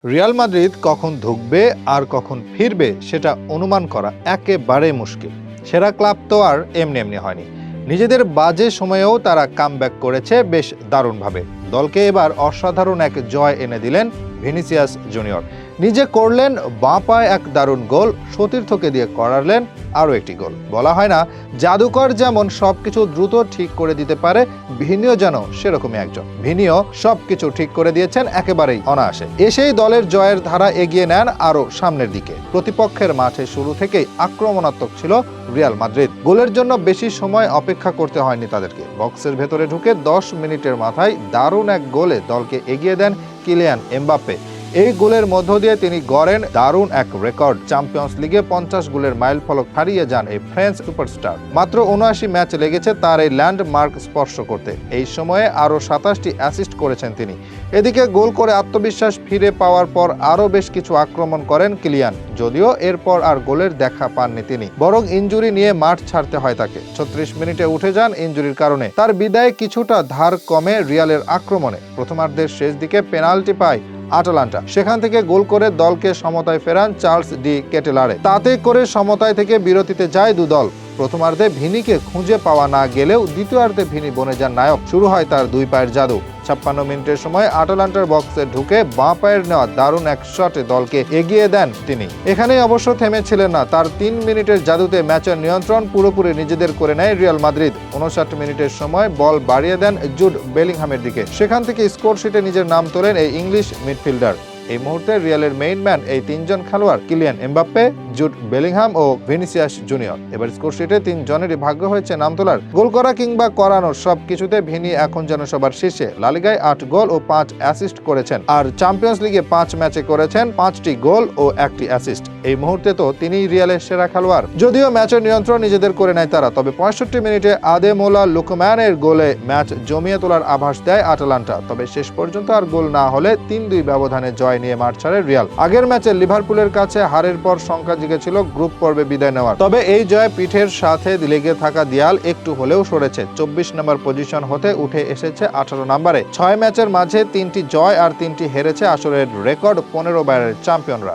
Real Madrid কখন ঢুকবে আর কখন ফিরবে সেটা অনুমান করা একেবারেই মুশকিল। সেরা ক্লাব তো আর এমনি এমনি হয়নি। নিজেদের বাজে সময়েও তারা কামব্যাক করেছে বেশ দারুণভাবে। দলকে এবার অসাধারণ এক জয় এনে দিলেন ভিনিসিয়াস জুনিয়র। নিজে করলেন বাঁ পায়ে এক দারুণ গোল, সতীর্থকে দিয়ে করালেন আরও একটি গোল। বলা হয় না জাদুকর যেমন সবকিছু দ্রুত ঠিক করে দিতে পারে, ভিনিও যেন সেরকমই একজন। ভিনিও সবকিছু ঠিক করে দিয়েছেন একেবারেই অনায়াসে। এসেই দলের জয়ের ধারা এগিয়ে নেন আরও সামনের দিকে। প্রতিপক্ষের মাঠে শুরু থেকেই আক্রমণাত্মক ছিল রিয়াল মাদ্রিদ। গোলের জন্য বেশি সময় অপেক্ষা করতে হয়নি তাদেরকে। বক্সের ভেতরে ঢুকে 10 মিনিটের মাথায় দারুণ এক গোলে দলকে এগিয়ে দেন কিলিয়ান এমবাপ্পে। এই গোলের মধ্য দিয়ে তিনি গড়েন দারুণ এক রেকর্ড। চ্যাম্পিয়ন্স লিগে 50 গোলের মাইলফলক হারিয়ে যান এই ফ্রেঞ্চ সুপারস্টার। মাত্র 79 ম্যাচ লেগেছে তার এই ল্যান্ডমার্ক স্পর্শ করতে। এই সময়ে আরও 27টি অ্যাসিস্ট করেছেন তিনি। এদিকে গোল করে আত্মবিশ্বাস ফিরে পাওয়ার পর আরও বেশ কিছু আক্রমণ করেন কিলিয়ান, যদিও এরপর আর গোলের দেখা পাননি তিনি, বরং ইনজুরি নিয়ে মাঠ ছাড়তে হয় তাকে। 36 মিনিটে উঠে যান ইনজুরির কারণে। তার বিদায়ে কিছুটা ধার কমে রিয়ালের আক্রমণে। প্রথমার্ধের শেষ দিকে পেনাল্টি পায় আটালান্টা, সেখান থেকে গোল করে দলকে সমতায় ফেরান চার্লস ডি কেটেলারে। তাতে করে সমতায় থেকে বিরতিতে যায় দুদল। প্রথমার্ধে ভিনিকে খুঁজে পাওয়া না গেলেও দ্বিতীয়ার্ধে ভিনি বনে যান নায়ক। শুরু হয় তার দুই পায়ের জাদু। 56 মিনিটের সময় আটালান্টার বক্সে ঢুকে বাঁ পায়ের নেওয়া দারুণ এক শটে দলকে এগিয়ে দেন তিনি। এখানেই অবশ্য থেমেছিলেন না। তার 3 মিনিটের জাদুতে ম্যাচের নিয়ন্ত্রণ পুরোপুরি নিজেদের করে নেয় রিয়াল মাদ্রিদ। 59 মিনিটের সময় বল বাড়িয়ে দেন জুড বেলিংহামের দিকে। সেখান থেকে স্কোর শিটে নিজের নাম তোলেন এই ইংলিশ মিডফিল্ডার। এই মুহূর্তে রিয়ালের মেইন ম্যান এই তিনজন খেলোয়াড়, কিলিয়ান এমবাপ্পে, জুড বেলিংহাম ও ভিনিসিয়াস জুনিয়র। এবার স্কোর শিটে 3 জনেরই ভাগ্য হয়েছে নাম তোলার। গোল করা কিংবা করানোর সবকিছুতে ভিনি এখন যেন সবার শীর্ষে। লা লিগায় 8 গোল ও 5 অ্যাসিস্ট করেছেন, আর চ্যাম্পিয়ন্স লিগে 5 ম্যাচে করেছেন 5টি গোল ও 1টি অ্যাসিস্ট। এই মুহূর্তে তো তিনিই রিয়ালের সেরা খেলোয়াড়। যদিও ম্যাচের নিয়ন্ত্রণ নিজেদের করে নেয় তারা, তবে 65 মিনিটে আদেমোলা লুকম্যানের গোলে ম্যাচ জমিয়ে তোলার আভাস দেয় আটালান্টা। তবে শেষ পর্যন্ত আর গোল না হলে 3-2 ব্যবধানে জয় নিয়ে মাঠ ছাড়ে রিয়াল। আগের ম্যাচে লিভারপুলের কাছে হারের পর শঙ্কা জেগেছিল গ্রুপ পর্বে বিদায় নেওয়ার। তবে এই জয় পিঠের সাথে লেগে থাকা দেয়াল একটু হলেও সরেছে। 24 নম্বর পজিশন হতে উঠে এসেছে 18 নম্বরে। 6 ম্যাচের মাঝে 3টি জয় আর 3টি হেরেছে আসরের রেকর্ড 15 বারের চ্যাম্পিয়নরা।